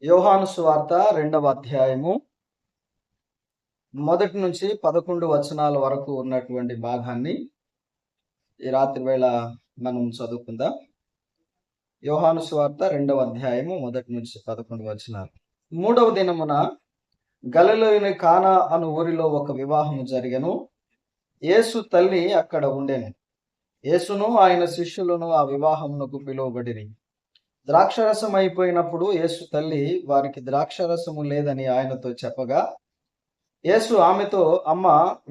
యోహాను సువార్త 2వ అధ్యాయము 1 నుంచి 11 వచనాల వరకు ఉన్నటువంటి భాగాన్ని ఈ రాత్రి వేళ మనం చదువుకుందాం. యోహాను సువార్త 2వ అధ్యాయము 1 నుంచి 11 వచనాలు. 3వ దినమున గలిలయలోని కానా అను ఊరిలో ఒక వివాహము జరిగెను. యేసు తల్లి అక్కడ ఉండెను. యేసును ఆయన శిష్యులను ఆ వివాహమునకు పిలువబడిరి. ద్రాక్షరసం అయిపోయినప్పుడు యేసు తల్లి వారికి ద్రాక్షరసము లేదని ఆయనతో చెప్పగా, యేసు ఆమెతో, అమ్మ,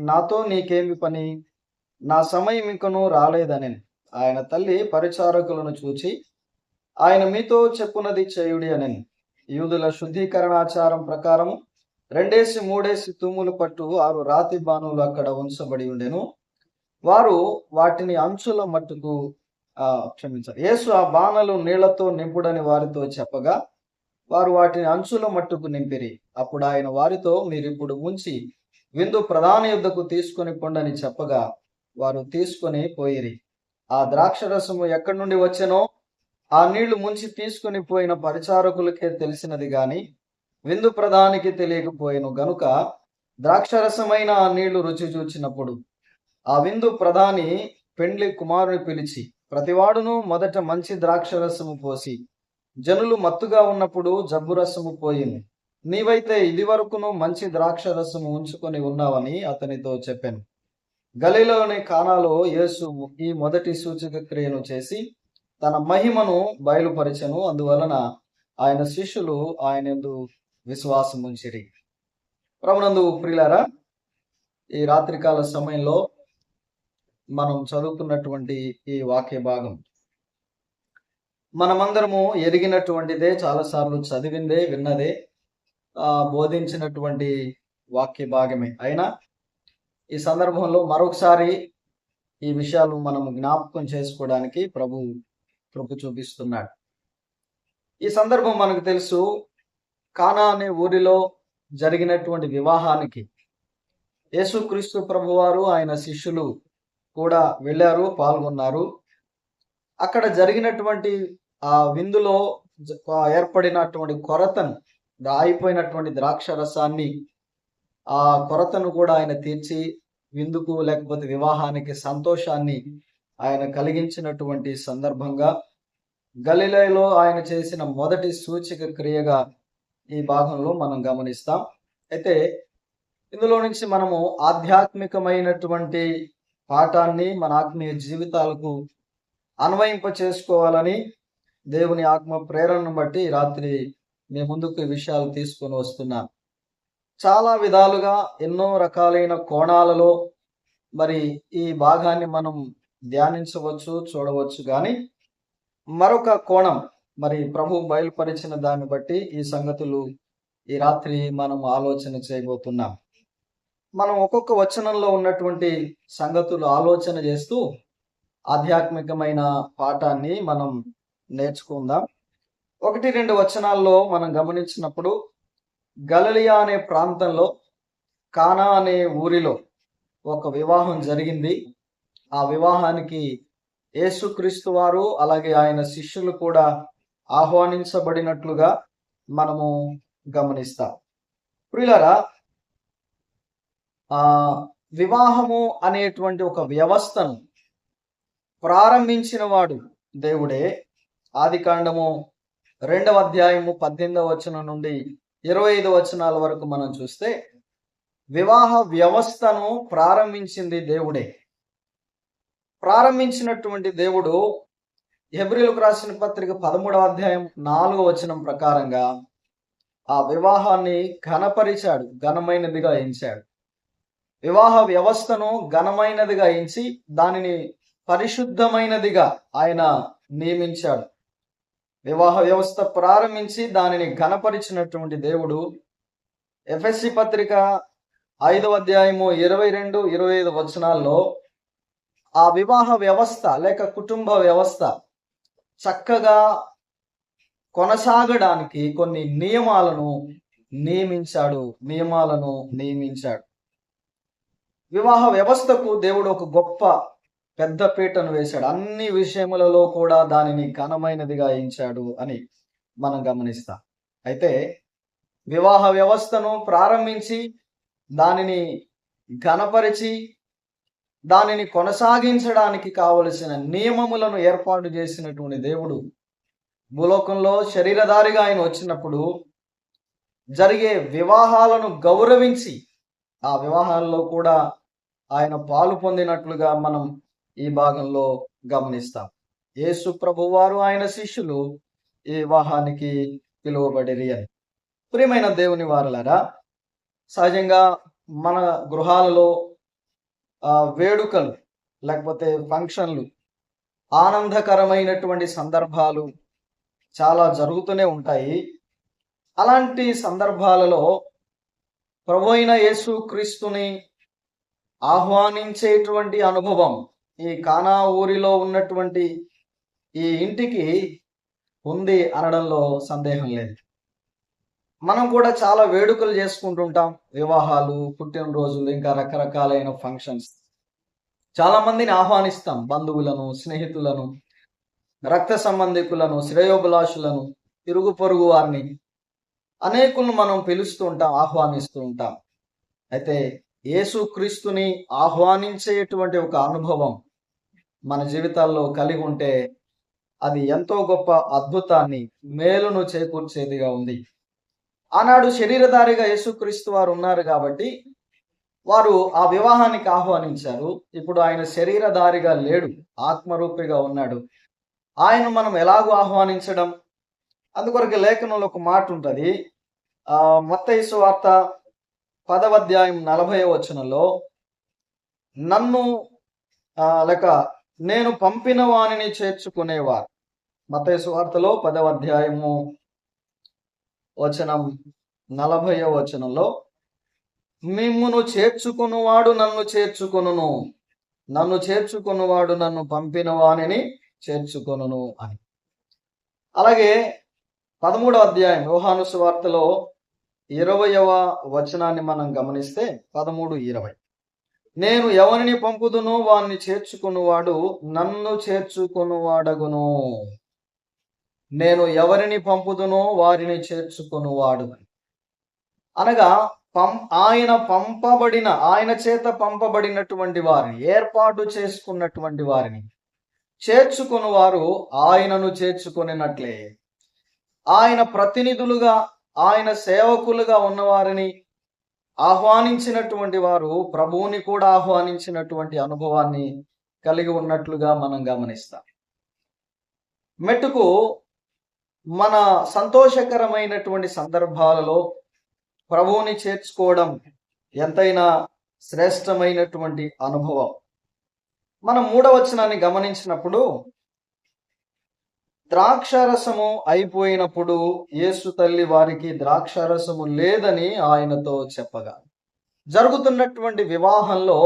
నాతో నీకేమి పని? నా సమయం ఇంకనూ రాలేదనెను. ఆయన తల్లి పరిచారకులను చూచి, ఆయన మీతో చెప్పునది చేయుడి అనెను. యూదుల శుద్ధీకరణాచారం ప్రకారం 2-3 తూములు పట్టు 6 రాతి బాణువులు అక్కడ ఉంచబడి ఉండెను. వారు వాటిని అంచుల మట్టుకు యేసు ఆ బాణలు నీళ్లతో నింపుడని వారితో చెప్పగా, వారు వాటిని అంచుల మట్టుకు నింపిరి. అప్పుడు ఆయన వారితో, మీరిప్పుడు ముంచి విందు ప్రధాని యొద్దకు తీసుకొని పొండని చెప్పగా, వారు తీసుకొని పోయిరి. ఆ ద్రాక్షరసము ఎక్కడి నుండి వచ్చెనో ఆ నీళ్లు ముంచి తీసుకొని పోయిన పరిచారకులకే తెలిసినది గాని విందు ప్రధానికి తెలియకపోయెను. గనుక ద్రాక్షరసమైన ఆ నీళ్లు రుచి చూచినప్పుడు ఆ విందు ప్రధాని పెండ్లి కుమారుని పిలిచి, ప్రతివాడును మొదట మంచి ద్రాక్షరసము పోసి జనులు మత్తుగా ఉన్నప్పుడు జబ్బు రసము పోయింది. నీవైతే ఇది వరకును మంచి ద్రాక్షరసము ఉంచుకొని ఉన్నావని అతనితో చెప్పాను. గలిలయలోని కానాలో యేసు ఈ మొదటి సూచక క్రియను చేసి తన మహిమను బయలుపరిచెను. అందువలన ఆయన శిష్యులు ఆయన యందు విశ్వాసం ఉంచిరి. ప్రభునందు ప్రియులారా, ఈ రాత్రికాల సమయంలో మనం చదువుకున్నటువంటి ఈ వాక్య భాగం మనమందరము ఎరిగినటువంటిదే, చాలాసార్లు చదివిందే, విన్నదే, బోధించినటువంటి వాక్య భాగమే. అయినా ఈ సందర్భంలో మరొకసారి ఈ విషయాలు మనం జ్ఞాపకం చేసుకోవడానికి ప్రభు చూపిస్తున్నాడు. ఈ సందర్భం మనకు తెలుసు. కానా అనే ఊరిలో జరిగినటువంటి వివాహానికి యేసుక్రీస్తు ప్రభువారు ఆయన శిష్యులు కూడా వెళ్ళారు, పాల్గొన్నారు. అక్కడ జరిగినటువంటి ఆ విందులో ఏర్పడినటువంటి కొరతను, అయిపోయినటువంటి ద్రాక్ష రసాన్ని, ఆ కొరతను కూడా ఆయన తీర్చి విందుకు లేకపోతే వివాహానికి సంతోషాన్ని ఆయన కలిగించినటువంటి సందర్భంగా గలిలయలో ఆయన చేసిన మొదటి సూచక క్రియగా ఈ భాగంలో మనం గమనిస్తాం. అయితే ఇందులో నుంచి మనము ఆధ్యాత్మికమైనటువంటి పాఠాన్ని మన ఆత్మీయ జీవితాలకు అన్వయింప చేసుకోవాలని దేవుని ఆత్మ ప్రేరణను బట్టి రాత్రి మీ ముందుకు ఈ విషయాలు తీసుకొని వస్తున్నాను. చాలా విధాలుగా ఎన్నో రకాలైన కోణాలలో మరి ఈ భాగాన్ని మనం ధ్యానించవచ్చు, చూడవచ్చు. కానీ మరొక కోణం, మరి ప్రభు బయలుపరిచిన దాన్ని బట్టి ఈ సంగతులు ఈ రాత్రి మనం ఆలోచన చేయబోతున్నాం. మనం ఒక్కొక్క వచనంలో ఉన్నటువంటి సంగతులు ఆలోచన చేస్తూ ఆధ్యాత్మికమైన పాఠాన్ని మనం నేర్చుకుందాం. 1-2 వచనాల్లో మనం గమనించినప్పుడు గలిలయ అనే ప్రాంతంలో కానా అనే ఊరిలో ఒక వివాహం జరిగింది. ఆ వివాహానికి యేసుక్రీస్తు వారు అలాగే ఆయన శిష్యులు కూడా ఆహ్వానించబడినట్లుగా మనము గమనిస్తాం. ప్రియులారా, వివాహము అనేటువంటి ఒక వ్యవస్థను ప్రారంభించిన వాడు దేవుడే. ఆదికాండము 2వ అధ్యాయము 18వ వచనం నుండి 25 వచనాల వరకు మనం చూస్తే వివాహ వ్యవస్థను ప్రారంభించింది దేవుడే. ప్రారంభించినటువంటి దేవుడు హెబ్రీయులకు రాసిన పత్రిక 13వ అధ్యాయం 4వ వచనం ప్రకారంగా ఆ వివాహాన్ని ఘనపరిచాడు, ఘనమైనదిగా ఎంచాడు. వివాహ వ్యవస్థను ఘనమైనదిగా ఎంచి దానిని పరిశుద్ధమైనదిగా ఆయన నియమించాడు. వివాహ వ్యవస్థ ప్రారంభించి దానిని ఘనపరిచినటువంటి దేవుడు ఎఫెసీ పత్రిక 5వ అధ్యాయము 22-25 వచనాల్లో ఆ వివాహ వ్యవస్థ లేక కుటుంబ వ్యవస్థ చక్కగా కొనసాగడానికి కొన్ని నియమాలను నియమించాడు. వివాహ వ్యవస్థకు దేవుడు ఒక గొప్ప పెద్ద పీటను వేశాడు. అన్ని విషయములలో కూడా దానిని ఘనమైనదిగా ఎంచాడు అని మనం గమనిస్తాం. అయితే వివాహ వ్యవస్థను ప్రారంభించి దానిని ఘనపరిచి దానిని కొనసాగించడానికి కావలసిన నియమములను ఏర్పాటు చేసినటువంటి దేవుడు భూలోకంలో శరీరధారిగా ఆయన వచ్చినప్పుడు జరిగే వివాహాలను గౌరవించి ఆ వివాహాల్లో కూడా ఆయన పాలు పొందినట్లుగా మనం ఈ భాగంలో గమనిస్తాం. యేసు ప్రభువారు ఆయన శిష్యులు ఈ వివాహానికి పిలువబడిరి అని. ప్రియమైన దేవుని వారలారా, సహజంగా మన గృహాలలో వేడుకలు లేకపోతే ఫంక్షన్లు, ఆనందకరమైనటువంటి సందర్భాలు చాలా జరుగుతూనే ఉంటాయి. అలాంటి సందర్భాలలో ప్రభు అయిన యేసు క్రీస్తుని ఆహ్వానించేటువంటి అనుభవం ఈ కానా ఊరిలో ఉన్నటువంటి ఈ ఇంటికి ఉంది అనడంలో సందేహం లేదు. మనం కూడా చాలా వేడుకలు చేసుకుంటుంటాం, వివాహాలు, పుట్టినరోజులు, ఇంకా రకరకాలైన ఫంక్షన్స్. చాలా మందిని ఆహ్వానిస్తాం, బంధువులను, స్నేహితులను, రక్త సంబంధికులను, శ్రేయోభిలాషులను, ఇరుగు పొరుగు వారిని అనేకులను మనం పిలుస్తూ ఉంటాం, ఆహ్వానిస్తూ ఉంటాం. అయితే యేసుక్రీస్తుని ఆహ్వానించేటువంటి ఒక అనుభవం మన జీవితాల్లో కలిగి ఉంటే అది ఎంతో గొప్ప అద్భుతాన్ని, మేలును చేకూర్చేదిగా ఉంది. ఆనాడు శరీరధారిగా యేసుక్రీస్తు వారు ఉన్నారు కాబట్టి వారు ఆ వివాహానికి ఆహ్వానించారు. ఇప్పుడు ఆయన శరీరధారిగా లేడు, ఆత్మరూపిగా ఉన్నాడు. ఆయన మనం ఎలాగో ఆహ్వానించడం? అందుకొరకు లేఖనంలో ఒక మాట ఉంటుంది. మత్తయి సువార్త 10వ అధ్యాయం 40వ వచనంలో, నన్ను లేక నేను పంపిన వానిని చేర్చుకునేవారు. మత్తయి సువార్తలో 10వ అధ్యాయము వచనం 40వ వచనంలో, మిమ్మును చేర్చుకునివాడు నన్ను చేర్చుకొనును, నన్ను చేర్చుకునివాడు నన్ను పంపిన వానిని చేర్చుకొనును అని. అలాగే 13వ అధ్యాయం యోహాను సువార్తలో 20వ వచనాన్ని మనం గమనిస్తే 13:20, నేను ఎవరిని పంపుదునో వారిని చేర్చుకునివాడు నన్ను చేర్చుకునివాడగును, నేను ఎవరిని పంపుదునో వారిని చేర్చుకునివాడు. అనగా ఆయన పంపబడిన, ఆయన చేత పంపబడినటువంటి వారిని, ఏర్పాటు చేసుకున్నటువంటి వారిని చేర్చుకుని వారు ఆయనను చేర్చుకునినట్లే, ఆయన ప్రతినిధులుగా, ఆయన సేవకులుగా ఉన్నవారిని ఆహ్వానించినటువంటి వారు ప్రభువుని కూడా ఆహ్వానించినటువంటి అనుభవాన్ని కలిగి ఉన్నట్లుగా మనం గమనిస్తాం. మెట్టుకు మన సంతోషకరమైనటువంటి సందర్భాలలో ప్రభువుని చేర్చుకోవడం ఎంతైనా శ్రేష్టమైనటువంటి అనుభవం. మనం 3వ వచనాన్ని గమనించినప్పుడు, ద్రాక్షారసము అయిపోయినప్పుడు యేసు తల్లి వారికి ద్రాక్షారసము లేదని ఆయనతో చెప్పగా, జరుగుతున్నటువంటి వివాహంలో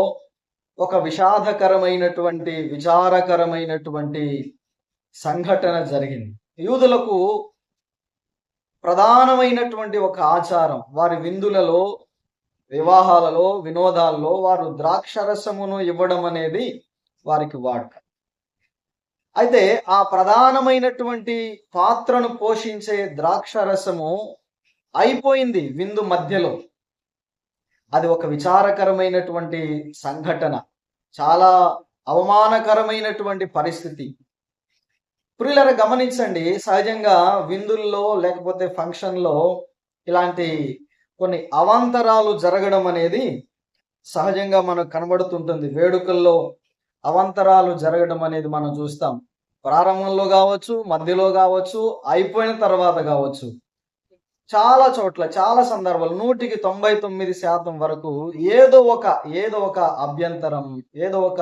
ఒక విషాదకరమైనటువంటి, విచారకరమైనటువంటి సంఘటన జరిగింది. యూదులకు ప్రధానమైనటువంటి ఒక ఆచారం, వారి విందులలో, వివాహాలలో, వినోదాల్లో వారు ద్రాక్షరసమును ఇవ్వడం అనేది వారికి వాడుక. అయితే ఆ ప్రధానమైనటువంటి పాత్రను పోషించే ద్రాక్షరసము అయిపోయింది విందు మధ్యలో. అది ఒక విచారకరమైనటువంటి సంఘటన, చాలా అవమానకరమైనటువంటి పరిస్థితి. ప్రియులారా, గమనించండి, సహజంగా విందుల్లో లేకపోతే ఫంక్షన్లో ఇలాంటి కొన్ని అవాంతరాలు జరగడం అనేది సహజంగా మనకు కనబడుతుంటుంది. వేడుకల్లో అవాంతరాలు జరగడం అనేది మనం చూస్తాం. ప్రారంభంలో కావచ్చు, మధ్యలో కావచ్చు, అయిపోయిన తర్వాత కావచ్చు. చాలా చోట్ల, చాలా సందర్భాలు, 100కి 99% వరకు ఏదో ఒక అభ్యంతరం, ఏదో ఒక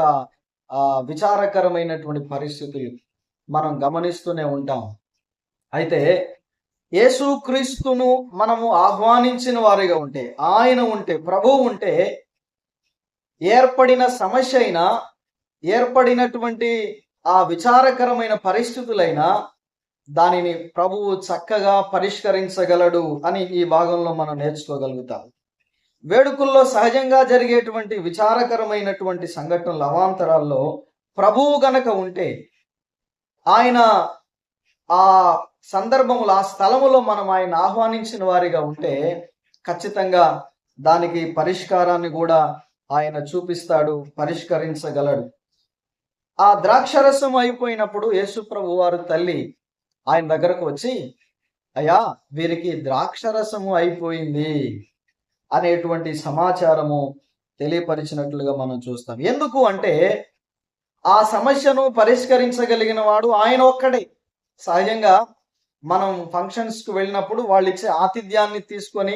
విచారకరమైనటువంటి పరిస్థితులు మనం గమనిస్తూనే ఉంటాం. అయితే యేసుక్రీస్తును మనము ఆహ్వానించిన వారిగా ఉంటే, ఆయన ఉంటే, ప్రభువు ఉంటే, ఏర్పడిన సమస్య అయినా, ఏర్పడినటువంటి ఆ విచారకరమైన పరిస్థితులైనా దానిని ప్రభువు చక్కగా పరిష్కరించగలడు అని ఈ భాగంలో మనం నేర్చుకోగలుగుతాం. వేడుకల్లో సహజంగా జరిగేటువంటి విచారకరమైనటువంటి సంఘటనలు, అవాంతరాల్లో ప్రభువు గనక ఉంటే, ఆయన ఆ సందర్భంలో ఆ స్థలములో మనం ఆయన ఆహ్వానించిన వారిగా ఉంటే ఖచ్చితంగా దానికి పరిష్కారాన్ని కూడా ఆయన చూపిస్తాడు, పరిష్కరించగలడు. ఆ ద్రాక్షరసం అయిపోయినప్పుడు యేసుప్రభు వారు తల్లి ఆయన దగ్గరకు వచ్చి, అయ్యా వీరికి ద్రాక్షరసము అయిపోయింది అనేటువంటి సమాచారము తెలియపరిచినట్లుగా మనం చూస్తాం. ఎందుకు అంటే ఆ సమస్యను పరిష్కరించగలిగిన వాడు ఆయన ఒక్కడే. సహజంగా మనం ఫంక్షన్స్కి వెళ్ళినప్పుడు వాళ్ళు ఇచ్చే ఆతిథ్యాన్ని తీసుకొని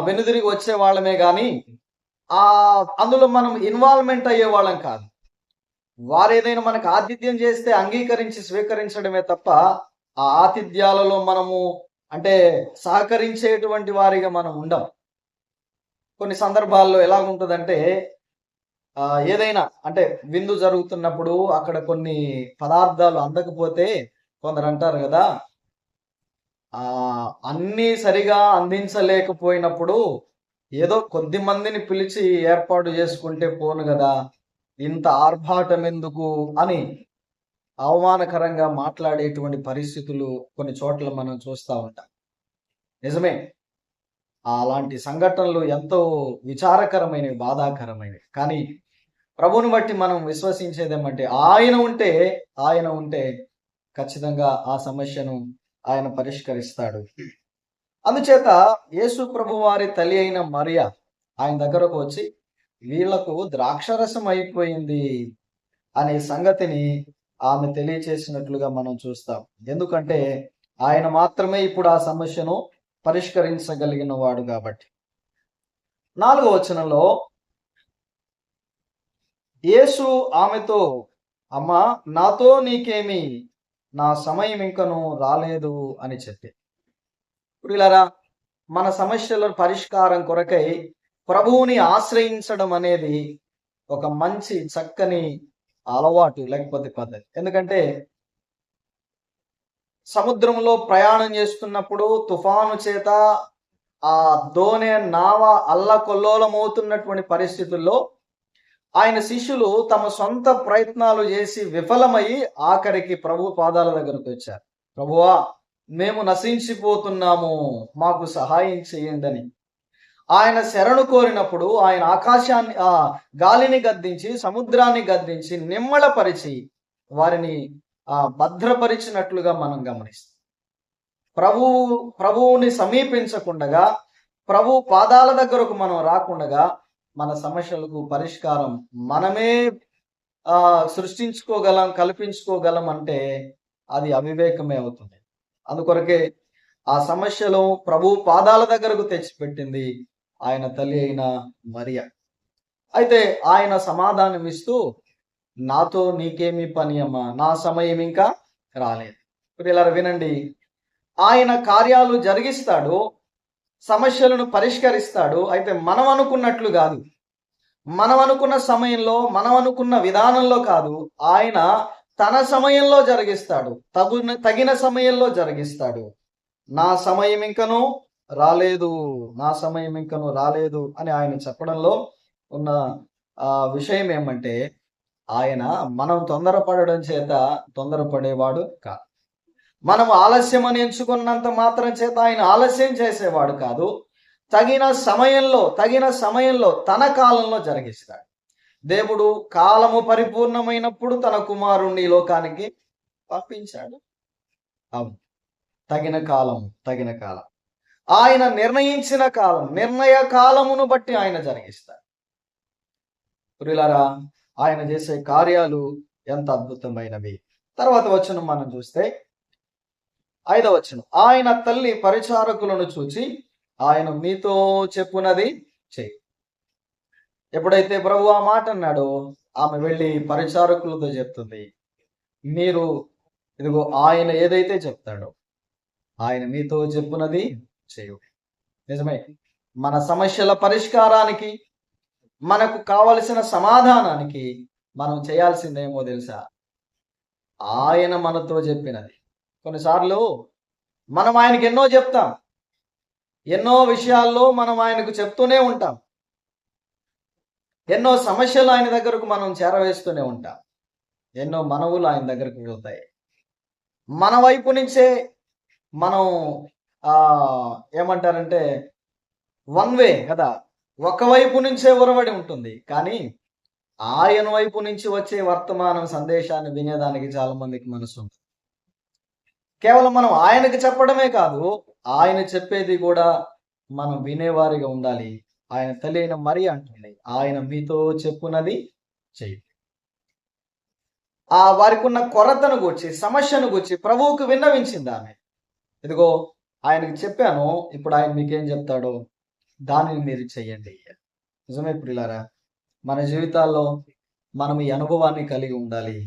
వెనుదిరిగి వచ్చే వాళ్ళమే కానీ అందులో మనం ఇన్వాల్వ్మెంట్ అయ్యే వాళ్ళం కాదు. వారు ఏదైనా మనకు ఆతిథ్యం చేస్తే అంగీకరించి స్వీకరించడమే తప్ప ఆ ఆతిథ్యాలలో మనము అంటే సహకరించేటువంటి వారిగా మనం ఉండం. కొన్ని సందర్భాల్లో ఎలాగుంటుందంటే ఏదైనా అంటే విందు జరుగుతున్నప్పుడు అక్కడ కొన్ని పదార్థాలు అందకపోతే కొందరు అంటారు కదా, అన్నీ సరిగా అందించలేకపోయినప్పుడు ఏదో కొద్ది మందిని పిలిచి ఏర్పాటు చేసుకుంటే పోను కదా, ఇంత ఆర్భాటం ఎందుకు అని అవమానకరంగా మాట్లాడేటువంటి పరిస్థితులు కొన్ని చోట్ల మనం చూస్తూ ఉంటాం. నిజమే, అలాంటి సంఘటనలు ఎంతో విచారకరమైనవి, బాధాకరమైనవి. కానీ ప్రభువుని బట్టి మనం విశ్వసించేది ఏమంటే ఆయన ఉంటే ఖచ్చితంగా ఆ సమస్యను ఆయన పరిష్కరిస్తాడు. అందుచేత యేసు ప్రభు వారి తల్లి అయిన మరియా ఆయన దగ్గరకు వచ్చి వీళ్లకు ద్రాక్షరసం అయిపోయింది అనే సంగతిని ఆమె తెలియచేసినట్లుగా మనం చూస్తాం. ఎందుకంటే ఆయన మాత్రమే ఇప్పుడు ఆ సమస్యను పరిష్కరించగలిగిన వాడు కాబట్టి. 4వ వచనంలో యేసు ఆమెతో, అమ్మా నాతో నీకేమి, నా సమయం ఇంకను రాలేదు అని చెప్పి. ఇప్పుడు ఇలారా మన సమస్యల పరిష్కారం కొరకై ప్రభువుని ఆశ్రయించడం అనేది ఒక మంచి చక్కని అలవాటు, లేకపోతే పద్ధతి. ఎందుకంటే సముద్రంలో ప్రయాణం చేస్తున్నప్పుడు తుఫాను చేత ఆ దోణె నావ అల్లకొల్లోలమవుతున్నటువంటి పరిస్థితుల్లో ఆయన శిష్యులు తమ సొంత ప్రయత్నాలు చేసి విఫలమై ఆఖరికి ప్రభు పాదాల దగ్గరకు వచ్చారు. ప్రభువా మేము నశించిపోతున్నాము, మాకు సహాయం చేయండి అని ఆయన శరణు కోరినప్పుడు ఆయన ఆకాశాన్ని గాలిని గద్దించి సముద్రాన్ని గద్దించి నిమ్మళపరిచి వారిని భద్రపరిచినట్లుగా మనం గమనిస్తాం. ప్రభువుని సమీపించకుండగా, ప్రభు పాదాల దగ్గరకు మనం రాకుండగా మన సమస్యలకు పరిష్కారం మనమే సృష్టించుకోగలం, కల్పించుకోగలం అంటే అది అవివేకమే అవుతుంది. అందుకొరకే ఆ సమస్యలో ప్రభు పాదాల దగ్గరకు తెచ్చిపెట్టింది ఆయన తల్లి అయిన మరియా. అయితే ఆయన సమాధానం ఇస్తూ, నాతో నీకేమి పని అమ్మా, నా సమయం ఇంకా రాలేదు. ఇప్పుడు ఇలా వినండి, ఆయన కార్యాలు జరిగిస్తాడు, సమస్యలను పరిష్కరిస్తాడు. అయితే మనం అనుకున్నట్లు కాదు, మనం అనుకున్న సమయంలో, మనం అనుకున్న విధానంలో కాదు. ఆయన తన సమయంలో జరిగిస్తాడు, తగిన సమయంలో జరిగిస్తాడు. నా సమయం ఇంకను రాలేదు, నా సమయం ఇంకను రాలేదు అని ఆయన చెప్పడంలో ఉన్న విషయం ఏమంటే, ఆయన మనం తొందరపడడం చేత తొందరపడేవాడు కాదు. మనం ఆలస్యం అని ఎంచుకున్నంత మాత్రం చేత ఆయన ఆలస్యం చేసేవాడు కాదు. తగిన సమయంలో తన కాలంలో జరిగిస్తాడు. దేవుడు కాలము పరిపూర్ణమైనప్పుడు తన కుమారుణ్ణి లోకానికి పంపించాడు. అవును, తగిన కాలం ఆయన నిర్ణయించిన కాలం, నిర్ణయ కాలమును బట్టి ఆయన జరిగిస్తాడు. ప్రియులారా, ఆయన చేసే కార్యాలు ఎంత అద్భుతమైనవి. తర్వాత వచనం మనం చూస్తే 5వ వచనం, ఆయన తల్లి పరిచారకులను చూచి ఆయన మీతో చెప్పునది చెయ్యి. ఎప్పుడైతే ప్రభు ఆ మాట అన్నాడో ఆమె వెళ్ళి పరిచారకులతో చెప్తుంది, మీరు ఇదిగో ఆయన ఏదైతే చెప్తాడో ఆయన మీతో చెప్పునది చేయు. నిజమే, మన సమస్యల పరిష్కారానికి, మనకు కావలసిన సమాధానానికి మనం చేయాల్సిందేమో తెలుసా? ఆయన మనతో చెప్పినది. కొన్నిసార్లు మనం ఆయనకి ఎన్నో చెప్తాం, ఎన్నో విషయాల్లో మనం ఆయనకు చెప్తూనే ఉంటాం, ఎన్నో సమస్యలు ఆయన దగ్గరకు మనం చేరవేస్తూనే ఉంటాం, ఎన్నో మనవులు ఆయన దగ్గరకు వెళ్తాయి. మన వైపు నుంచే మనం ఆ ఏమంటారంటే వన్ వే కదా, ఒకవైపు నుంచే ఉరవడి ఉంటుంది. కానీ ఆయన వైపు నుంచి వచ్చే వర్తమానం సందేశాన్ని వినేదానికి చాలా మందికి మనసు ఉంది. కేవలం మనం ఆయనకి చెప్పడమే కాదు, ఆయన చెప్పేది కూడా మనం వినేవారిగా ఉండాలి. ఆయన తల్లి అయిన మరి అంటుంది, ఆయన మీతో చెప్పునది చెయ్యి. వారికి ఉన్న కొరతను గూర్చి, సమస్యను గూర్చి ప్రభువుకు విన్నవించింది ఆమె. ఇదిగో ఆయనకి చెప్పాను, ఇప్పుడు ఆయన మీకేం చెప్తాడో దానిని మీరు చెయ్యండి. నిజమే ప్రియులారా, మన జీవితాల్లో మనం ఈ అనుభవాన్ని కలిగి ఉండాలి.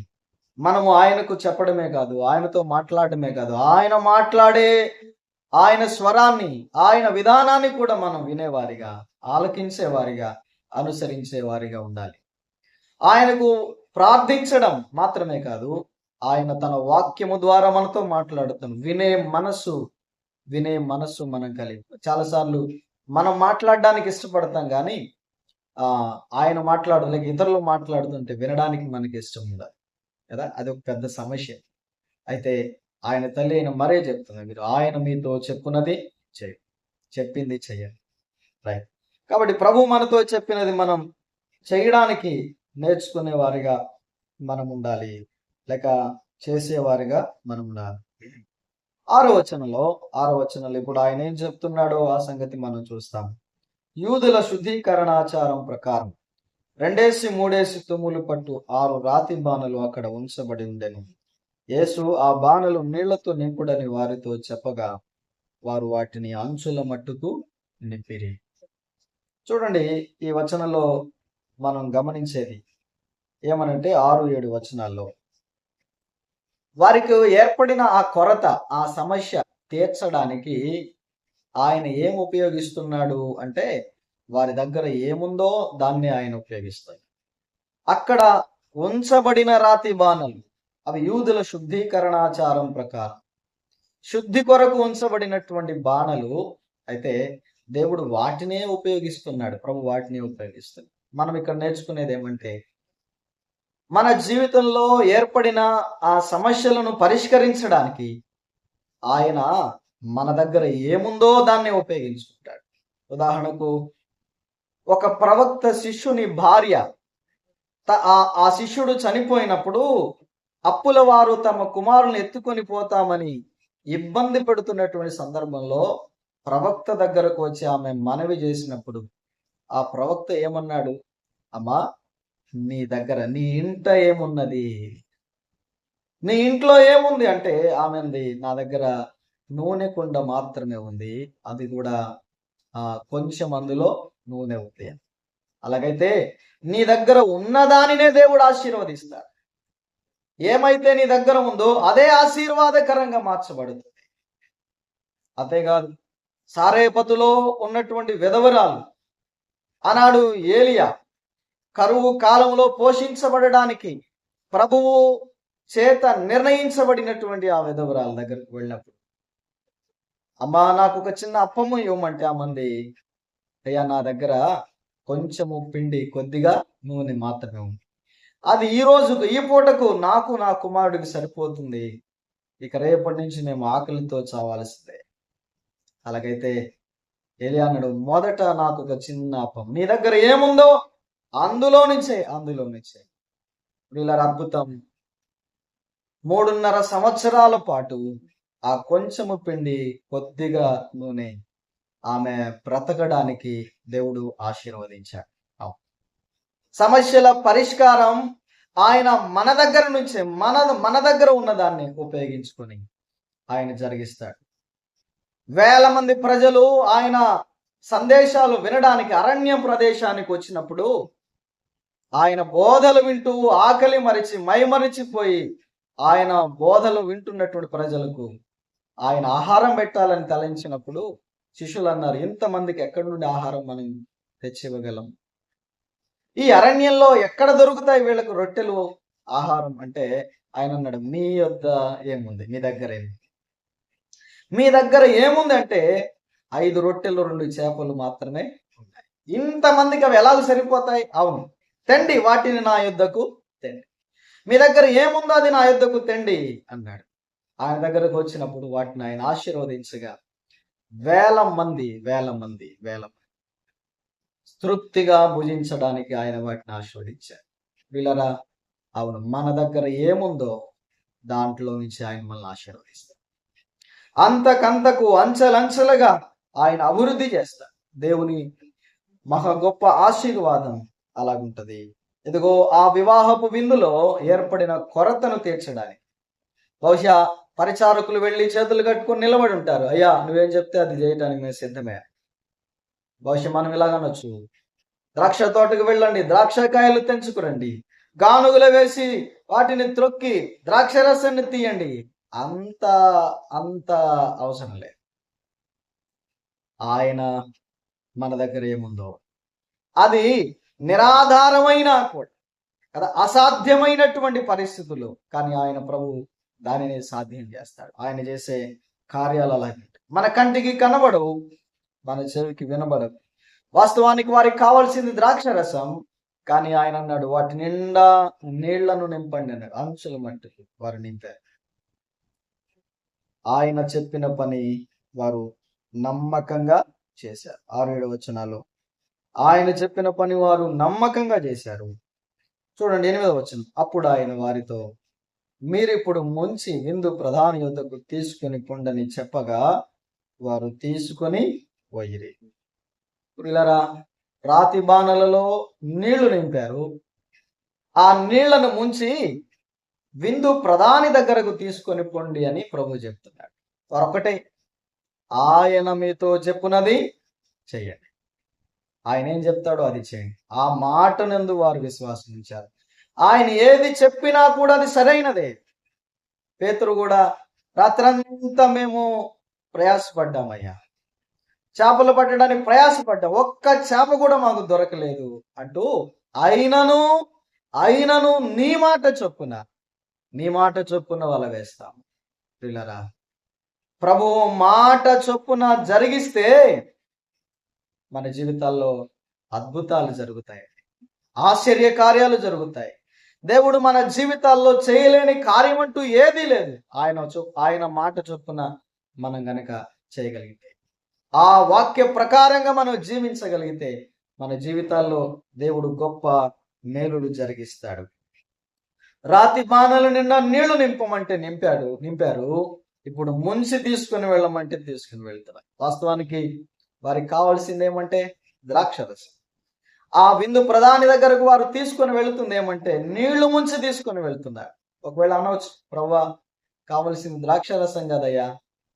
మనము ఆయనకు చెప్పడమే కాదు, ఆయనతో మాట్లాడటమే కాదు, ఆయన మాట్లాడే ఆయన స్వరాన్ని, ఆయన విధానాన్ని కూడా మనం వినేవారిగా, ఆలకించేవారిగా, అనుసరించేవారిగా ఉండాలి. ఆయనకు ప్రార్థించడం మాత్రమే కాదు, ఆయన తన వాక్యము ద్వారా మనతో మాట్లాడుతాం. వినే మనస్సు మనం కలిగి. చాలాసార్లు మనం మాట్లాడడానికి ఇష్టపడతాం కానీ ఆయన లేక ఇతరులు మాట్లాడుతుంటే వినడానికి మనకి ఇష్టం ఉండదు కదా, అది ఒక పెద్ద సమస్య. అయితే ఆయన తల్లి అయిన మరే చెప్తుంది, మీరు ఆయన మీతో చెప్పున్నది చెప్పింది చెయ్యండి. రైట్. కాబట్టి ప్రభు మనతో చెప్పినది మనం చేయడానికి నేర్చుకునే వారిగా మనం ఉండాలి, లేక చేసేవారిగా మనం ఉండాలి. 6వ వచనంలో ఇప్పుడు ఆయన ఏం చెప్తున్నాడో ఆ సంగతి మనం చూస్తాం. యూదుల శుద్ధీకరణాచారం ప్రకారం 2-3 తుమ్ములు పట్టు 6 రాతి బాణలు అక్కడ ఉంచబడి ఉండెను. యేసు ఆ బాణలు నీళ్లతో నింపుడని వారితో చెప్పగా వారు వాటిని అంచుల మట్టుకు నింపిరి. చూడండి, ఈ వచనంలో మనం గమనించేది ఏమనంటే 6-7 వచనాల్లో వారికి ఏర్పడిన ఆ కొరత, ఆ సమస్య తీర్చడానికి ఆయన ఏం ఉపయోగిస్తున్నాడు అంటే, వారి దగ్గర ఏముందో దాన్ని ఆయన ఉపయోగిస్తాడు. అక్కడ ఉంచబడిన రాతి బాణలు, అవి యూదుల శుద్ధీకరణాచారం ప్రకారం శుద్ధి కొరకు ఉంచబడినటువంటి బాణలు. అయితే దేవుడు వాటినే ఉపయోగిస్తున్నాడు, ప్రభు వాటినే ఉపయోగిస్తున్నాడు. మనం ఇక్కడ నేర్చుకునేది ఏమంటే, మన జీవితంలో ఏర్పడిన ఆ సమస్యలను పరిష్కరించడానికి ఆయన మన దగ్గర ఏముందో దాన్ని ఉపయోగించుకుంటాడు. ఉదాహరణకు, ఒక ప్రవక్త శిష్యుని భార్య, ఆ శిష్యుడు చనిపోయినప్పుడు అప్పుల వారు తమ కుమారుని ఎత్తుకొని పోతామని ఇబ్బంది పెడుతున్నటువంటి సందర్భంలో ప్రవక్త దగ్గరకు వచ్చి ఆమె మనవి చేసినప్పుడు ఆ ప్రవక్త ఏమన్నాడు, అమ్మా నీ దగ్గర నీ ఇంట ఏమున్నది, నీ ఇంట్లో ఏముంది అంటే ఆమెంది, నా దగ్గర నూనె కుండ మాత్రమే ఉంది, అది కూడా కొంచెం అందులో నూనె ఉంది. అలాగైతే నీ దగ్గర ఉన్నదానినే దేవుడు ఆశీర్వదిస్తాడు. ఏమైతే నీ దగ్గర ఉందో అదే ఆశీర్వాదకరంగా మార్చబడుతుంది. అంతేకాదు, సారేపతులో ఉన్నటువంటి విధవరాలు, ఆనాడు ఏలియా కరువు కాలంలో పోషించబడడానికి ప్రభువు చేత నిర్ణయించబడినటువంటి ఆ విధవరాల దగ్గరకు వెళ్ళినప్పుడు, అమ్మా నాకు ఒక చిన్న అప్పము ఇవ్వమంటే ఆ మంది, అయ్యా నా దగ్గర కొంచెము పిండి కొద్దిగా నూనె మాత్రమే ఉంది, అది ఈ రోజుకు ఈ పూటకు నాకు నా కుమారుడికి సరిపోతుంది, ఇక రేపటి నుంచి మేము ఆకలితో చావాల్సిందే. అలాగైతే ఏలియా అన్నాడు, మొదట నాకు ఒక చిన్న అప్పం, నీ దగ్గర ఏముందో అందులో నుంచే ఇలా అద్భుతం. 3.5 సంవత్సరాల పాటు ఆ కొంచెము పిండి కొద్దిగా నూనె ఆమె బ్రతకడానికి దేవుడు ఆశీర్వదించాడు. సమస్యల పరిష్కారం ఆయన మన దగ్గర నుంచే, మన దగ్గర ఉన్నదాన్ని ఉపయోగించుకొని ఆయన జరిగిస్తాడు. వేల మంది ప్రజలు ఆయన సందేశాలు వినడానికి అరణ్యం ప్రదేశానికి వచ్చినప్పుడు ఆయన బోధలు వింటూ ఆకలి మైమరిచిపోయి ఆయన బోధలు వింటున్నటువంటి ప్రజలకు ఆయన ఆహారం పెట్టాలని తలంచినప్పుడు శిష్యులు అన్నారు, ఇంతమందికి ఎక్కడి నుండి ఆహారం మనం తెచ్చివ్వగలం? ఈ అరణ్యంలో ఎక్కడ దొరుకుతాయి వీళ్ళకు రొట్టెలు, ఆహారం అంటే ఆయన అన్నాడు, మీ యొద్ద ఏముంది, మీ దగ్గర ఏముంది? మీ దగ్గర ఏముంది అంటే 5 రొట్టెలు 2 చేపలు మాత్రమే ఉన్నాయి. ఇంతమందికి అవి ఎలాగ సరిపోతాయి? అవును, తెండి, వాటిని నా యొద్దకు తెండి. మీ దగ్గర ఏముందో అది నా యొద్దకు తెండి అన్నాడు. ఆయన దగ్గరకు వచ్చినప్పుడు వాటిని ఆయన ఆశీర్వదించగా వేల మంది తృప్తిగా భుజించడానికి ఆయన వాటిని ఆశీర్వదించారు. వీళ్ళరా, అవును, మన దగ్గర ఏముందో దాంట్లో నుంచి ఆయన మనల్ని ఆశీర్వదిస్తారు. అంతకంతకు అంచెలంచెలుగా ఆయన అభివృద్ధి చేస్తారు. దేవుని మహా గొప్ప ఆశీర్వాదం అలాగుంటది. ఇదిగో ఆ వివాహపు విందులో ఏర్పడిన కొరతను తీర్చడానికి బహుశా పరిచారకులు వెళ్ళి చేతులు కట్టుకొని నిలబడి ఉంటారు. అయ్యా, నువ్వేం చెప్తే అది చేయటానికి మేము సిద్ధమే. బహుశా మనం ఇలాగనొచ్చు, ద్రాక్ష తోటకు వెళ్ళండి, ద్రాక్షకాయలు తెంచుకురండి, గానుగులు వేసి వాటిని త్రొక్కి ద్రాక్ష రసాన్ని తీయండి. అంత అంత అవసరం లేదు. ఆయన మన దగ్గర ఏముందో అది నిరాధారమైన కూడా కదా, అసాధ్యమైనటువంటి పరిస్థితులు, కానీ ఆయన ప్రభు దానిని సాధ్యం చేస్తాడు. ఆయన చేసే కార్యాలు అలాగే మన కంటికి కనబడవు, మన చెవికి వినబడవు. వాస్తవానికి వారికి కావాల్సింది ద్రాక్ష రసం, కానీ ఆయన అన్నాడు వాటి నిండా నీళ్లను నింపండి అన్నాడు. అంచుల మట్టుకు వారు నింపారు. ఆయన చెప్పిన పని వారు నమ్మకంగా చేశారు. 6-7 వచనాలు ఆయన చెప్పిన పని వారు నమ్మకంగా చేశారు. చూడండి 8వ వచనం, అప్పుడు ఆయన వారితో, మీరిప్పుడు ముంచి విందు ప్రధాన యొద్దకు తీసుకుని పొండని చెప్పగా వారు తీసుకొని పోయిరి. ఇలారా, రాతి బాణలలో నీళ్లు నింపారు. ఆ నీళ్లను ముంచి విందు ప్రధాని దగ్గరకు తీసుకొని పొండి అని ప్రభు చెప్తున్నాడు. మరొకటే, ఆయన మీతో చెప్పునది చెయ్యండి. ఆయన ఏం చెప్తాడో అది చేయండి. ఆ మాటనందు వారు విశ్వాసం ఉంచారు. ఆయన ఏది చెప్పినా కూడా అది సరైనదే. పేతురు కూడా, రాత్రంతా మేము ప్రయాసపడ్డామయ్యా, చేపలు పట్టడానికి ప్రయాసపడ్డాం, ఒక్క చేప కూడా మాకు దొరకలేదు అంటూ, అయినను నీ మాట చొప్పున వల వేస్తాము. పిల్లరా, ప్రభువు మాట చొప్పున జరిగిస్తే మన జీవితాల్లో అద్భుతాలు జరుగుతాయి, ఆశ్చర్య కార్యాలు జరుగుతాయి. దేవుడు మన జీవితాల్లో చేయలేని కార్యం అంటూ ఏదీ లేదు. ఆయన మాట చొప్పున మనం గనక చేయగలిగితే, ఆ వాక్య ప్రకారంగా మనం జీవించగలిగితే మన జీవితాల్లో దేవుడు గొప్ప మేలులు జరిగిస్తాడు. రాతి బాణాల నిండా నీళ్లు నింపమంటే నింపారు. ఇప్పుడు ముంచి తీసుకుని వెళ్ళమంటే తీసుకుని వెళ్తారు. వాస్తవానికి వారికి కావాల్సింది ఏమంటే ద్రాక్షరసం. ఆ విందు ప్రధాని దగ్గరకు వారు తీసుకొని వెళుతుంది ఏమంటే నీళ్లు ముంచి తీసుకొని వెళ్తున్నారు. ఒకవేళ అనవచ్చు, ప్రవ్వా కావలసింది ద్రాక్షరసం కదయ్యా,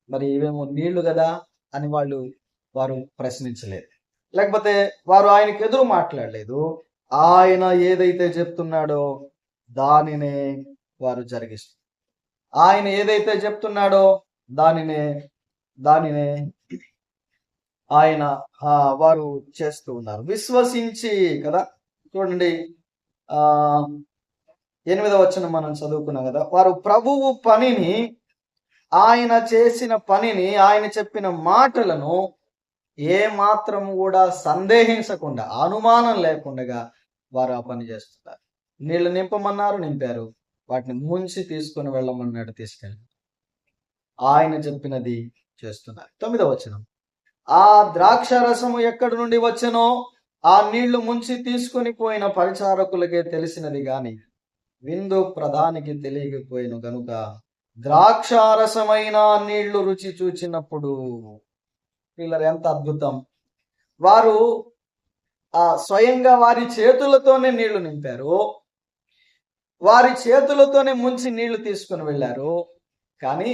మరి ఇవేమో నీళ్లు కదా అని వారు ప్రశ్నించలేదు, లేకపోతే వారు ఆయనకు ఎదురు మాట్లాడలేదు. ఆయన ఏదైతే చెప్తున్నాడో దానినే వారు జరిగిస్తారు. ఆయన ఏదైతే చెప్తున్నాడో దానినే ఆయన వారు చేస్తూ ఉన్నారు, విశ్వసించి కదా. చూడండి 8వ వచనం మనం చదువుకున్నాం కదా, వారు ప్రభువు పనిని, ఆయన చేసిన పనిని, ఆయన చెప్పిన మాటలను ఏ మాత్రం కూడా సందేహించకుండా, అనుమానం లేకుండా వారు ఆ పని చేస్తున్నారు. నీళ్లు నింపమన్నారు, నింపారు. వాటిని ముంచి తీసుకొని వెళ్ళమన్నాడు, తీసుకెళ్ళి ఆయన చెప్పినది చేస్తున్నారు. 9వ వచనం, ఆ ద్రాక్ష రసము ఎక్కడి నుండి వచ్చెనో ఆ నీళ్లు ముంచి తీసుకొని పోయిన పరిచారకులకే తెలిసినది గాని విందు ప్రధానికి తెలియకపోయిన గనుక ద్రాక్షారసమైన నీళ్లు రుచి చూచినప్పుడు. పిల్లలు, ఎంత అద్భుతం! వారు స్వయంగా వారి చేతులతోనే నీళ్లు నింపారు, వారి చేతులతోనే ముంచి నీళ్లు తీసుకుని వెళ్ళారు. కానీ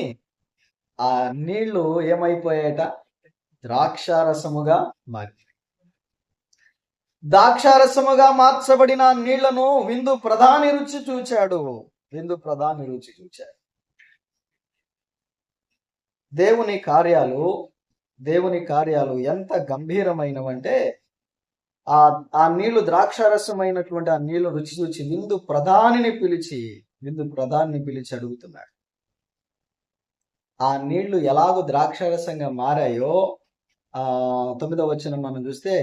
ఆ నీళ్లు ఏమైపోయాయట? ద్రాక్షారసముగా మార్చబడిన నీళ్లను విందు ప్రధాని రుచి చూచాడు. దేవుని కార్యాలు ఎంత గంభీరమైనవంటే ఆ నీళ్లు ద్రాక్షారసమైనటువంటి ఆ నీళ్లు రుచి చూచి విందు ప్రధానిని పిలిచి అడుగుతున్నాడు. ఆ నీళ్లు ఎలాగో ద్రాక్షారసంగా మారాయో 9వ వచనం మనం చూస్తే,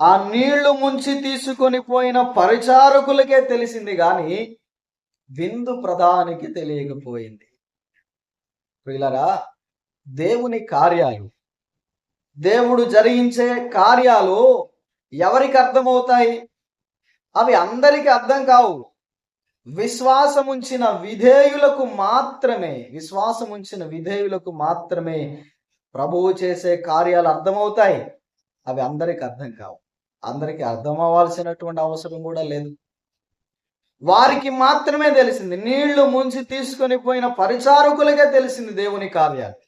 ఆ నీళ్లు ముంచి తీసుకొని పోయిన పరిచారకులకే తెలిసింది గాని విందు ప్రధానికి తెలియకపోయింది. ప్రియులరా, దేవుని కార్యాలు, దేవుడు జరిగించే కార్యాలు ఎవరికి అర్థమవుతాయి? అవి అందరికి అర్థం కావు. విశ్వాసముంచిన విధేయులకు మాత్రమే ప్రభువు చేసే కార్యాలు అర్థమవుతాయి. అవి అందరికి అర్థం కావు. అందరికి అర్థం అవ్వాల్సినటువంటి అవసరం కూడా లేదు. వారికి మాత్రమే తెలిసింది. నీళ్లు ముంచి తీసుకొని పోయిన పరిచారకులకే తెలిసింది దేవుని కార్యాలు.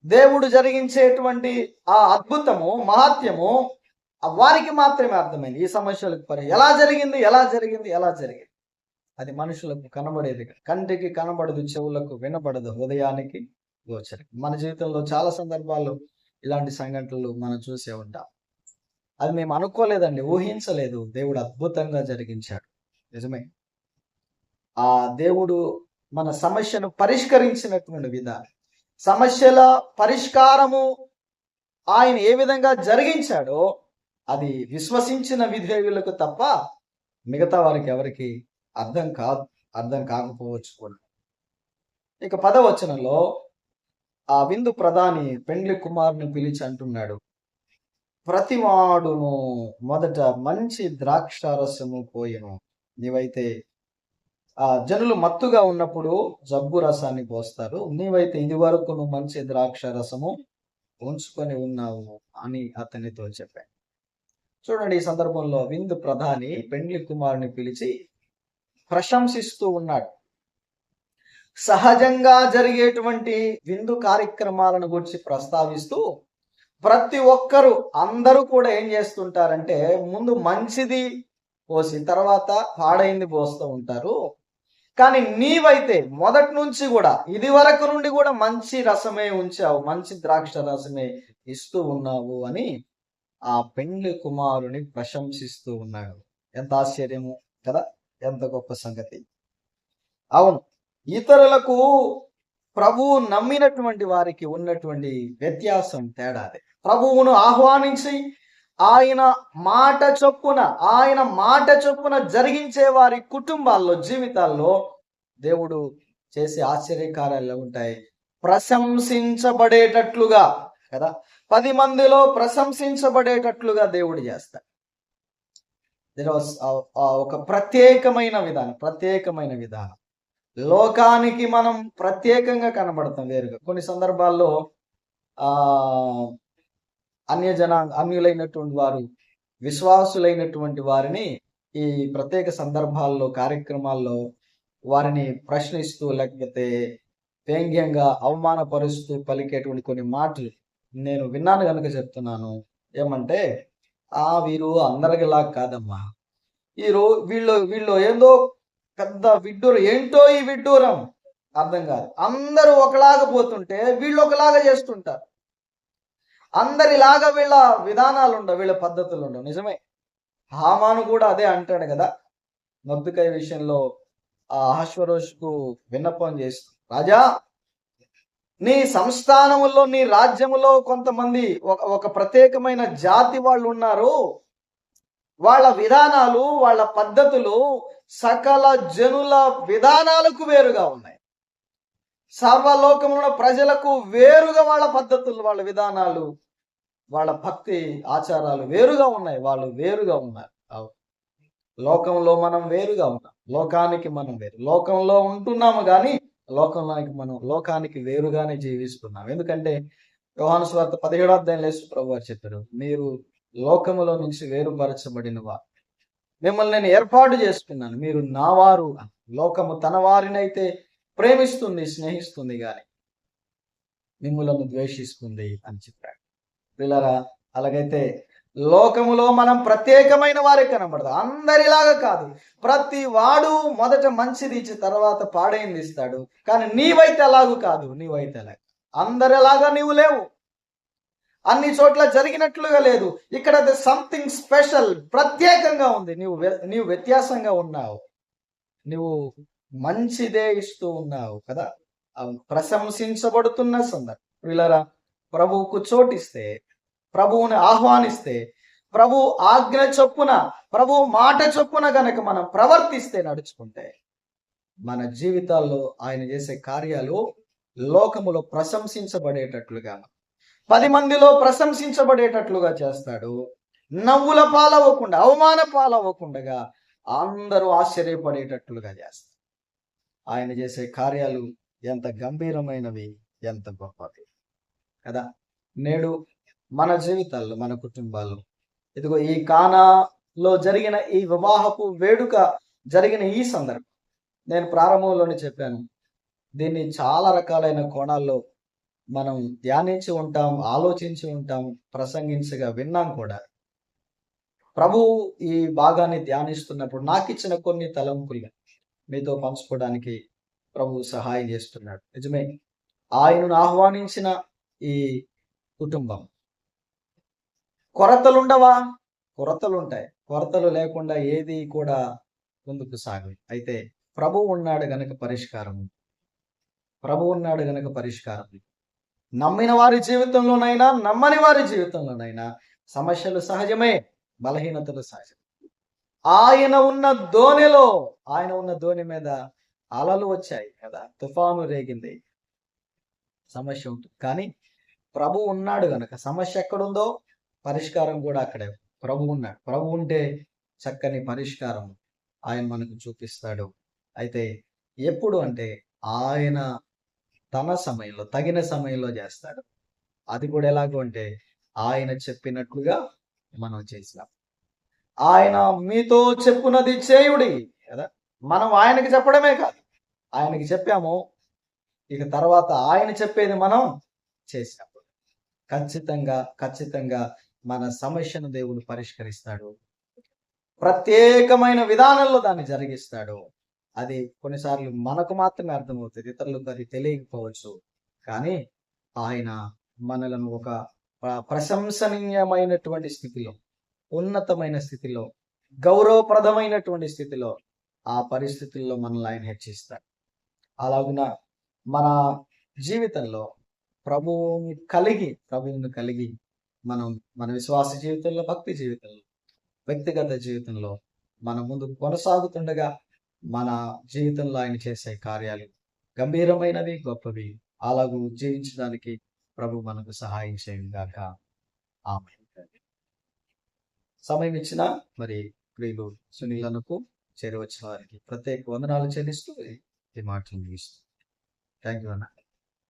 దేవుడు జరిగించేటువంటి ఆ అద్భుతము, మహత్యము వారికి మాత్రమే అర్థమైంది. ఈ సమస్యలకు ఎలా జరిగింది అది మనుషులకు కనబడేది, కంటికి కనబడదు, చెవులకు వినబడదు, హృదయానికి గోచరం. మన జీవితంలో చాలా సందర్భాల్లో ఇలాంటి సంఘటనలు మనం చూసే ఉంటాం. అది మేము అనుకోలేదండి, ఊహించలేదు. దేవుడు అద్భుతంగా జరిగించాడు. నిజమే. ఆ దేవుడు మన సమస్యను పరిష్కరించినటువంటి విధానం, సమస్యల పరిష్కారము ఆయన ఏ విధంగా జరిగించాడో అది విశ్వసించిన విధేయులకు తప్ప మిగతా వారికి ఎవరికి అర్థం కాకపోవచ్చు కూడా. ఇక 10వ వచనంలో ఆ విందు ప్రధాని పెండ్లి కుమారుని పిలిచి అంటున్నాడు, ప్రతివాడును మొదట మంచి ద్రాక్షారసము పోయెను. నీవైతే ఆ జనులు మత్తుగా ఉన్నప్పుడు జబ్బు రసాన్ని పోస్తారు, నీవైతే ఇది వరకు నువ్వు మంచి ద్రాక్షారసము ఉంచుకొని ఉన్నావు అని అతనితో చెప్పాను. చూడండి, ఈ సందర్భంలో విందు ప్రధాని పెండ్లి కుమారుని పిలిచి ప్రశంసిస్తూ ఉన్నాడు. సహజంగా జరిగేటువంటి విందు కార్యక్రమాలను గురించి ప్రస్తావిస్తూ ప్రతి ఒక్కరు, అందరూ కూడా ఏం చేస్తుంటారంటే ముందు మంచిది పోసి తర్వాత పాడైంది పోస్తూ ఉంటారు. కానీ నీవైతే మొదటి నుంచి కూడా, ఇది వరకు నుండి కూడా మంచి రసమే ఉంచావు, మంచి ద్రాక్ష రసమే ఇస్తూ ఉన్నావు అని ఆ పెండ్లి కుమారుని ప్రశంసిస్తూ ఉన్నాడు. ఎంత ఆశ్చర్యము కదా, ఎంత గొప్ప సంగతి. అవును, ఇతరులకు ప్రభువు నమ్మినటువంటి వారికి ఉన్నటువంటి వ్యత్యాసం తేడాదే. ప్రభువును ఆహ్వానించి ఆయన మాట చొప్పున జరిగించే వారి కుటుంబాల్లో, జీవితాల్లో దేవుడు చేసే ఆశ్చర్యకార్యాలు ఉంటాయి. ప్రశంసించబడేటట్లుగా కదా, 10 మందిలో ప్రశంసించబడేటట్లుగా దేవుడు చేస్తాడు. ఒక ప్రత్యేకమైన విధానం. లోకానికి మనం ప్రత్యేకంగా కనబడతాం వేరుగా. కొన్ని సందర్భాల్లో అన్యులైనటువంటి వారు, విశ్వాసులైనటువంటి వారిని ఈ ప్రత్యేక సందర్భాల్లో, కార్యక్రమాల్లో వారిని ప్రశ్నిస్తూ లేకపోతే వ్యంగ్యంగా అవమానపరుస్తూ పలికేటువంటి కొన్ని మాటలు నేను విన్నాను కనుక చెప్తున్నాను. ఏమంటే, వీరు అందరికిలా కాదమ్మా, వీళ్ళు ఏందో పెద్ద విడ్డూరం, ఏంటో ఈ విడ్డూరం అర్థం కాదు. అందరూ ఒకలాగా పోతుంటే వీళ్ళు ఒకలాగా చేస్తుంటారు. అందరిలాగా వీళ్ళ విధానాలు ఉండవు, వీళ్ళ పద్ధతులు ఉండవు. నిజమే, హామాను కూడా అదే అంటాడు కదా. మొర్దెకై విషయంలో ఆ అహష్వేరోషుకు విన్నపం చేస్తూ, రాజా, నీ సంస్థానములో, నీ రాజ్యములో కొంతమంది ఒక ప్రత్యేకమైన జాతి వాళ్ళు ఉన్నారు. వాళ్ళ విధానాలు, వాళ్ళ పద్ధతులు సకల జనుల విధానాలకు వేరుగా ఉన్నాయి. సర్వలోకమున ప్రజలకు వేరుగా వాళ్ళ పద్ధతులు, వాళ్ళ విధానాలు, వాళ్ళ భక్తి ఆచారాలు వేరుగా ఉన్నాయి. వాళ్ళు వేరుగా ఉన్నారు. లోకంలో మనం వేరుగా ఉన్నాం, లోకానికి మనం వేరు. లోకంలో ఉంటున్నాము కానీ లోకానికి వేరుగానే జీవిస్తున్నాం. ఎందుకంటే యోహాను సువార్త 17వ అధ్యాయంలో యేసు ప్రభువు చెప్పారు, మీరు లోకములో నుంచి వేరుపరచబడిన వారు, మిమ్మల్ని నేను ఏర్పాటు చేసుకున్నాను, మీరు నా వారు. లోకము తన వారినైతే ప్రేమిస్తుంది, స్నేహిస్తుంది, కానీ మిమ్మల్ని ద్వేషిస్తుంది అని చెప్పాడు. పిల్లరా, అలాగైతే లోకములో మనం ప్రత్యేకమైన వారే కనబడతాం, అందరిలాగా కాదు. ప్రతి వాడు మొదట మంచిది ఇచ్చి తర్వాత పాడైంది ఇస్తాడు. కానీ నీవైతే అలాగూ కాదు, అందరిలాగా నీవు లేవు. అన్ని చోట్ల జరిగినట్లుగా లేదు. ఇక్కడ సంథింగ్ స్పెషల్, ప్రత్యేకంగా ఉంది. నీవు వ్యత్యాసంగా ఉన్నావు, నువ్వు మంచిదే ఇస్తూ ఉన్నావు కదా. ప్రశంసించబడుతున్న సందర్భం. పిల్లరా, ప్రభువుకు చోటిస్తే, ప్రభువుని ఆహ్వానిస్తే, ప్రభు ఆజ్ఞ చొప్పున, ప్రభు మాట చొప్పున గనక మనం ప్రవర్తిస్తే, నడుచుకుంటే, మన జీవితాల్లో ఆయన చేసే కార్యాలు లోకములో ప్రశంసించబడేటట్లుగా, 10 మందిలో ప్రశంసించబడేటట్లుగా చేస్తాడు. నవ్వుల పాలవ్వకుండా, అవమాన పాలవ్వకుండా అందరూ ఆశ్చర్యపడేటట్లుగా చేస్తాడు. ఆయన చేసే కార్యాలు ఎంత గంభీరమైనవి, ఎంత గొప్పవి కదా. నేడు మన జీవితాల్లో, మన కుటుంబాల్లో, ఇదిగో ఈ కానాలో జరిగిన ఈ వివాహపు వేడుక జరిగిన ఈ సందర్భం, నేను ప్రారంభంలోనే చెప్పాను, దీన్ని చాలా రకాలైన కోణాల్లో మనం ధ్యానించి ఉంటాం, ఆలోచించి ఉంటాం, ప్రసంగించగా విన్నాం కూడా. ప్రభువు ఈ భాగాన్ని ధ్యానిస్తున్నప్పుడు నాకు ఇచ్చిన కొన్ని తలంపులు మీతో పంచుకోవడానికి ప్రభువు సహాయం చేస్తున్నాడు. నిజమే, ఆయనను ఆహ్వానించిన ఈ కుటుంబం కొరతలుండవా? కొరతలుంటాయి. కొరతలు లేకుండా ఏది కూడా ముందుకు సాగదు. అయితే ప్రభువు ఉన్నాడు గనక పరిష్కారం. ప్రభువు ఉన్నాడు గనక పరిష్కారం. నమ్మిన వారి జీవితంలోనైనా, నమ్మని వారి జీవితంలోనైనా సమస్యలు సహజమే, బలహీనతలు సహజం. ఆయన ఉన్న దోణి మీద అలలు వచ్చాయి కదా, తుఫాను రేగింది, సమస్య ఉంటుంది. కానీ ప్రభు ఉన్నాడు గనక సమస్య ఎక్కడుందో పరిష్కారం కూడా అక్కడే. ప్రభు ఉన్నాడు. ప్రభు ఉంటే చక్కని పరిష్కారం ఆయన మనకు చూపిస్తాడు. అయితే ఎప్పుడు అంటే ఆయన తన సమయంలో, తగిన సమయంలో చేస్తాడు. అది కూడా ఎలాగో అంటే ఆయన చెప్పినట్లుగా మనం చేసినాం. ఆయన మీతో చెప్పున్నది చేయుడి కదా. మనం ఆయనకి చెప్పడమే కాదు, ఆయనకి చెప్పాము, ఇక తర్వాత ఆయన చెప్పేది మనం చేసినప్పుడు ఖచ్చితంగా మన సమస్యను దేవుడు పరిష్కరిస్తాడు. ప్రత్యేకమైన విధానంలో దాన్ని జరిగిస్తాడు. అది కొన్నిసార్లు మనకు మాత్రమే అర్థమవుతుంది, ఇతరులకు అది తెలియకపోవచ్చు. కానీ ఆయన మనలను ఒక ప్రశంసనీయమైనటువంటి స్థితిలో, ఉన్నతమైన స్థితిలో, గౌరవప్రదమైనటువంటి స్థితిలో, ఆ పరిస్థితుల్లో మనల్ని ఆయన హెచ్చిస్తాడు. అలాగున మన జీవితంలో ప్రభువుని కలిగి మనం మన విశ్వాస జీవితంలో, భక్తి జీవితంలో, వ్యక్తిగత జీవితంలో మనం ముందుకు కొనసాగుతుండగా మన జీవితంలో ఆయన చేసే కార్యాలు గంభీరమైనవి, గొప్పవి. అలాగూ జీవించడానికి ప్రభు మనకు సహాయం చేయగాక. ఆమేన్. సమయం ఇచ్చిన మరి ప్రియులు సునీలకు, చేరవచ్చిన వారికి ప్రత్యేక వందనాలు చెల్లిస్తూ ఈ మాటలు ముగిస్తూ థ్యాంక్ యూ అన్న.